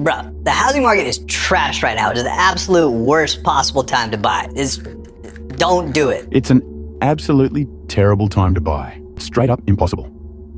Bro, the housing market is trash right now. It is the absolute worst possible time to buy. Don't do it. It's an absolutely terrible time to buy. Straight up impossible.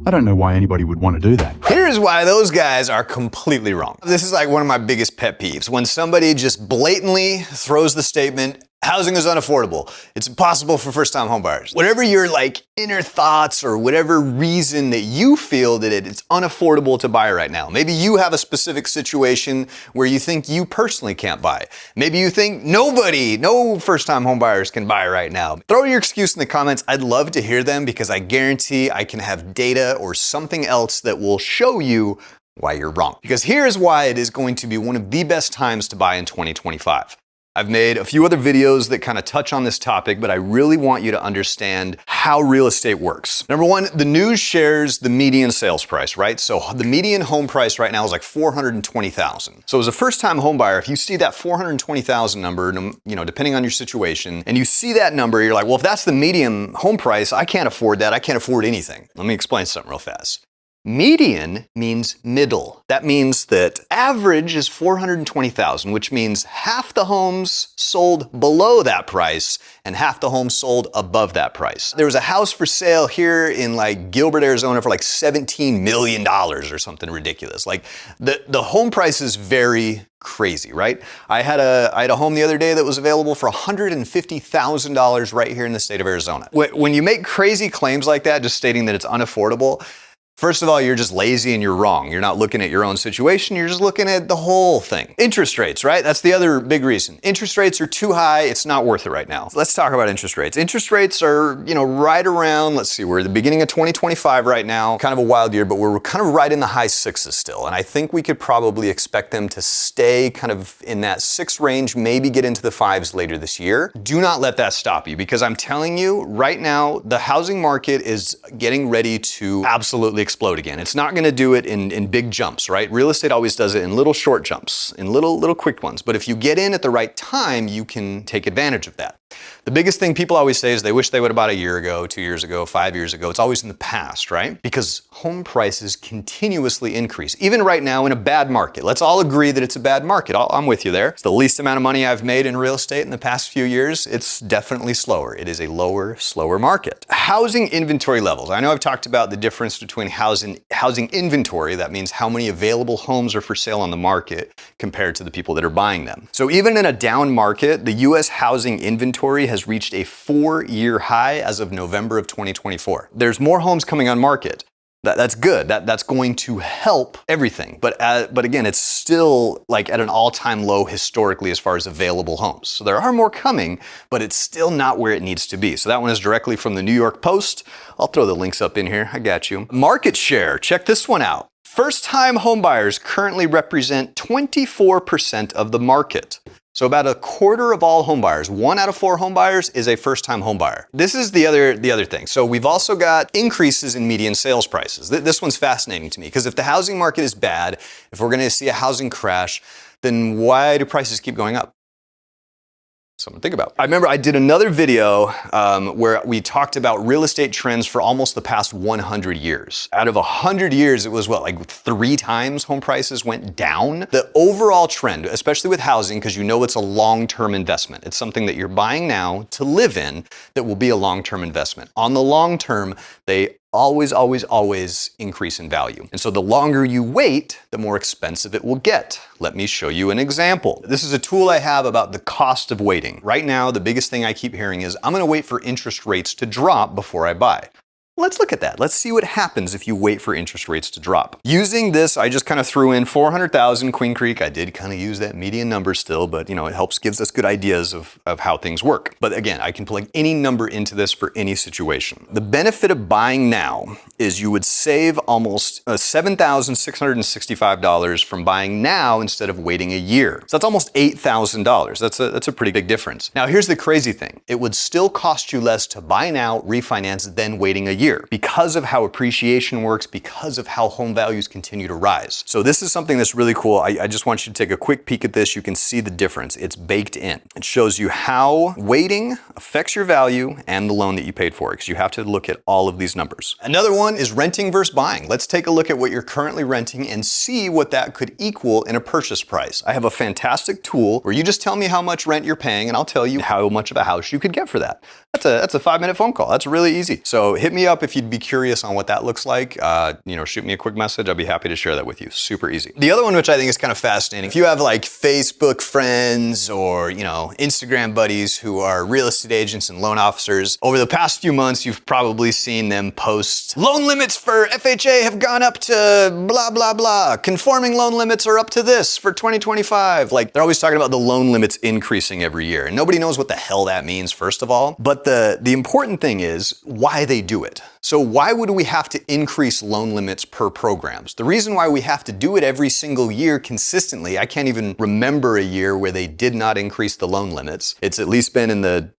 I don't know why anybody would want to do that. Here's why those guys are completely wrong. This is like one of my biggest pet peeves. When somebody just blatantly throws the statement, housing is unaffordable. It's impossible for first-time homebuyers. Whatever your like inner thoughts or whatever reason that you feel that it's unaffordable to buy right now. Maybe you have a specific situation where you think you personally can't buy. Maybe you think no first-time homebuyers can buy right now. Throw your excuse in the comments. I'd love to hear them because I guarantee I can have data or something else that will show you why you're wrong. Because here's why it is going to be one of the best times to buy in 2025. I've made a few other videos that kind of touch on this topic, but I really want you to understand how real estate works. Number one, the news shares the median sales price, right? So the median home price right now is like $420,000. So as a first-time home buyer, if you see that $420,000 number, depending on your situation, and you see that number, you're like, well, if that's the median home price, I can't afford that. I can't afford anything. Let me explain something real fast. Median means middle. That means that average is $420,000, which means half the homes sold below that price and half the homes sold above that price. There was a house for sale here in like Gilbert, Arizona for like $17 million or something ridiculous. Like the home prices vary crazy, right? I had a home the other day that was available for $150,000 right here in the state of Arizona. When you make crazy claims like that, just stating that it's unaffordable, first of all, you're just lazy and you're wrong. You're not looking at your own situation. You're just looking at the whole thing. Interest rates, right? That's the other big reason. Interest rates are too high. It's not worth it right now. Let's talk about interest rates. Interest rates are, right around, let's see, we're at the beginning of 2025 right now. Kind of a wild year, but we're kind of right in the high sixes still. And I think we could probably expect them to stay kind of in that 6 range, maybe get into the 5s later this year. Do not let that stop you because I'm telling you right now, the housing market is getting ready to absolutely explode again. It's not going to do it in big jumps, right? Real estate always does it in little short jumps, in little quick ones. But if you get in at the right time, you can take advantage of that. The biggest thing people always say is they wish they would have bought a year ago, 2 years ago, 5 years ago. It's always in the past, right? Because home prices continuously increase, even right now in a bad market. Let's all agree that it's a bad market. I'm with you there. It's the least amount of money I've made in real estate in the past few years. It's definitely slower. It is a slower market. Housing inventory levels. I know I've talked about the difference between housing inventory. That means how many available homes are for sale on the market compared to the people that are buying them. So even in a down market, the U.S. housing inventory has reached a 4-year high as of November of 2024. There's more homes coming on market. That's good. That's going to help everything. But again, it's still like at an all-time low historically as far as available homes. So there are more coming, but it's still not where it needs to be. So that one is directly from the New York Post. I'll throw the links up in here. I got you. Market share. Check this one out. First-time homebuyers currently represent 24% of the market. So about a quarter of all homebuyers, 1 out of 4 homebuyers is a first-time homebuyer. This is the other thing. So we've also got increases in median sales prices. This one's fascinating to me because if the housing market is bad, if we're going to see a housing crash, then why do prices keep going up? Something to think about. I remember I did another video where we talked about real estate trends for almost the past 100 years. Out of 100 years, it was like 3 times home prices went down. The overall trend, especially with housing, because it's a long-term investment. It's something that you're buying now to live in that will be a long-term investment. On the long term, they always increase in value. And so the longer you wait, the more expensive it will get. Let me show you an example. This is a tool I have about the cost of waiting. Right now, the biggest thing I keep hearing is, I'm gonna wait for interest rates to drop before I buy. Let's look at that. Let's see what happens if you wait for interest rates to drop. Using this, I just kind of threw in 400,000 Queen Creek. I did kind of use that median number still, but it gives us good ideas of how things work. But again, I can plug any number into this for any situation. The benefit of buying now is you would save almost $7,665 from buying now instead of waiting a year. So that's almost $8,000. That's a pretty big difference. Now here's the crazy thing. It would still cost you less to buy now, refinance, than waiting a year. year because of how appreciation works, because of how home values continue to rise. So this is something that's really cool. I just want you to take a quick peek at this. You can see the difference. It's baked in. It shows you how waiting affects your value and the loan that you paid for, because you have to look at all of these numbers. Another one is renting versus buying. Let's take a look at what you're currently renting and see what that could equal in a purchase price. I have a fantastic tool where you just tell me how much rent you're paying and I'll tell you how much of a house you could get for that. That's a 5-minute phone call. That's really easy. So hit me up if you'd be curious on what that looks like. Shoot me a quick message. I'll be happy to share that with you. Super easy. The other one, which I think is kind of fascinating, if you have like Facebook friends or, Instagram buddies who are real estate agents and loan officers, over the past few months, you've probably seen them post loan limits for FHA have gone up to blah, blah, blah. Conforming loan limits are up to this for 2025. Like they're always talking about the loan limits increasing every year. And nobody knows what the hell that means, first of all. But the important thing is why they do it. So why would we have to increase loan limits per programs? The reason why we have to do it every single year consistently, I can't even remember a year where they did not increase the loan limits. It's at least been in the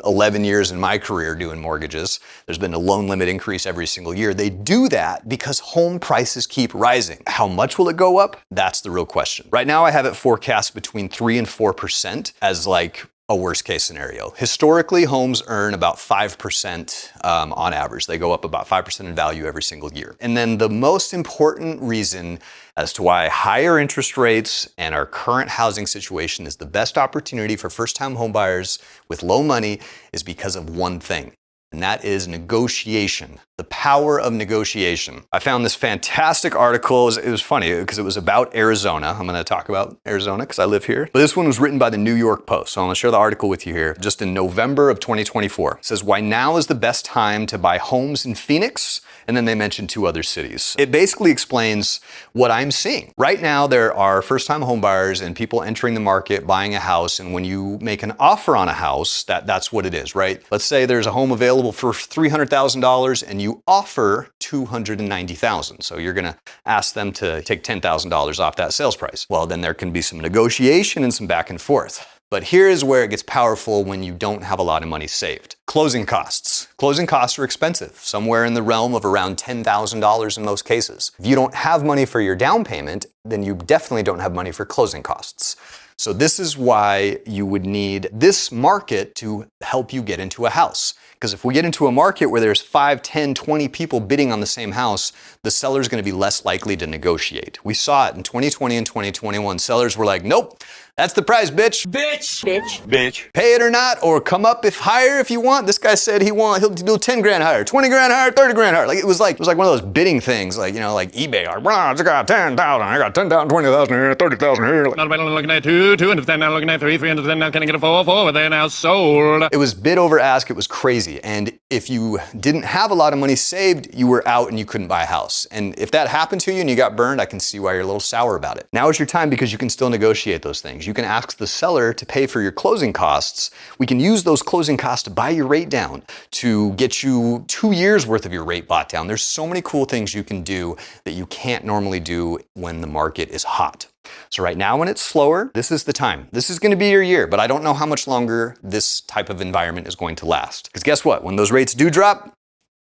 11 years in my career doing mortgages. There's been a loan limit increase every single year. They do that because home prices keep rising. How much will it go up? That's the real question. Right now I have it forecast between 3 and 4% as like a worst case scenario. Historically, homes earn about 5% on average. They go up about 5% in value every single year. And then the most important reason as to why higher interest rates and our current housing situation is the best opportunity for first-time homebuyers with low money is because of one thing. And that is negotiation, the power of negotiation. I found this fantastic article. It was funny because it was about Arizona. I'm going to talk about Arizona because I live here. But this one was written by the New York Post. So I'm going to share the article with you here. Just in November of 2024. It says, why now is the best time to buy homes in Phoenix? And then they mentioned 2 other cities. It basically explains what I'm seeing. Right now, there are first-time homebuyers and people entering the market, buying a house. And when you make an offer on a house, that's what it is, right? Let's say there's a home available for $300,000 and you offer $290,000. So you're gonna ask them to take $10,000 off that sales price. Well, then there can be some negotiation and some back and forth. But here's where it gets powerful when you don't have a lot of money saved. Closing costs. Closing costs are expensive, somewhere in the realm of around $10,000 in most cases. If you don't have money for your down payment, then you definitely don't have money for closing costs. So this is why you would need this market to help you get into a house. Because if we get into a market where there's 5, 10, 20 people bidding on the same house, the seller's gonna be less likely to negotiate. We saw it in 2020 and 2021. Sellers were like, nope, that's the price, bitch. Bitch. Bitch. Bitch. Pay it or not, or come up higher if you want. This guy said he'll do 10 grand higher, 20 grand higher, 30 grand higher. Like it was like one of those bidding things, like, like eBay. Like, I got 10,000, I got 10,000, 20,000 here, 30,000 here. Like, Not bad, looking at 2, 210 now, looking at 3, 310 now, can I get a 4, 4, they're now sold. it was bid over ask, it was crazy. And if you didn't have a lot of money saved, you were out and you couldn't buy a house. And if that happened to you and you got burned, I can see why you're a little sour about it. Now is your time because you can still negotiate those things. You can ask the seller to pay for your closing costs. We can use those closing costs to buy your rate down, to get you 2 years worth of your rate bought down. There's so many cool things you can do that you can't normally do when the market is hot. So right now when it's slower, this is the time. This is gonna be your year, but I don't know how much longer this type of environment is going to last. Because guess what? When those rates do drop,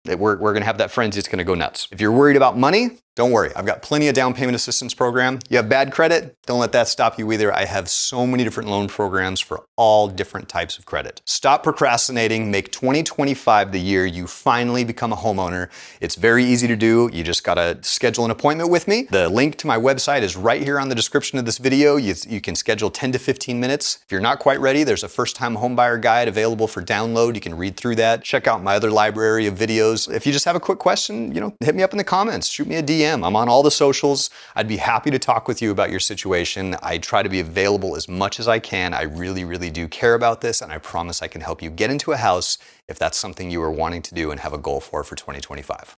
we're gonna have that frenzy, it's gonna go nuts. If you're worried about money, don't worry. I've got plenty of down payment assistance program. You have bad credit, don't let that stop you either. I have so many different loan programs for all different types of credit. Stop procrastinating, make 2025 the year you finally become a homeowner. It's very easy to do. You just gotta schedule an appointment with me. The link to my website is right here on the description of this video. You can schedule 10 to 15 minutes. If you're not quite ready, there's a first-time homebuyer guide available for download. You can read through that. Check out my other library of videos. If you just have a quick question, hit me up in the comments, shoot me a DM. I'm on all the socials. I'd be happy to talk with you about your situation. I try to be available as much as I can. I really, really do care about this, and I promise I can help you get into a house if that's something you are wanting to do and have a goal for 2025.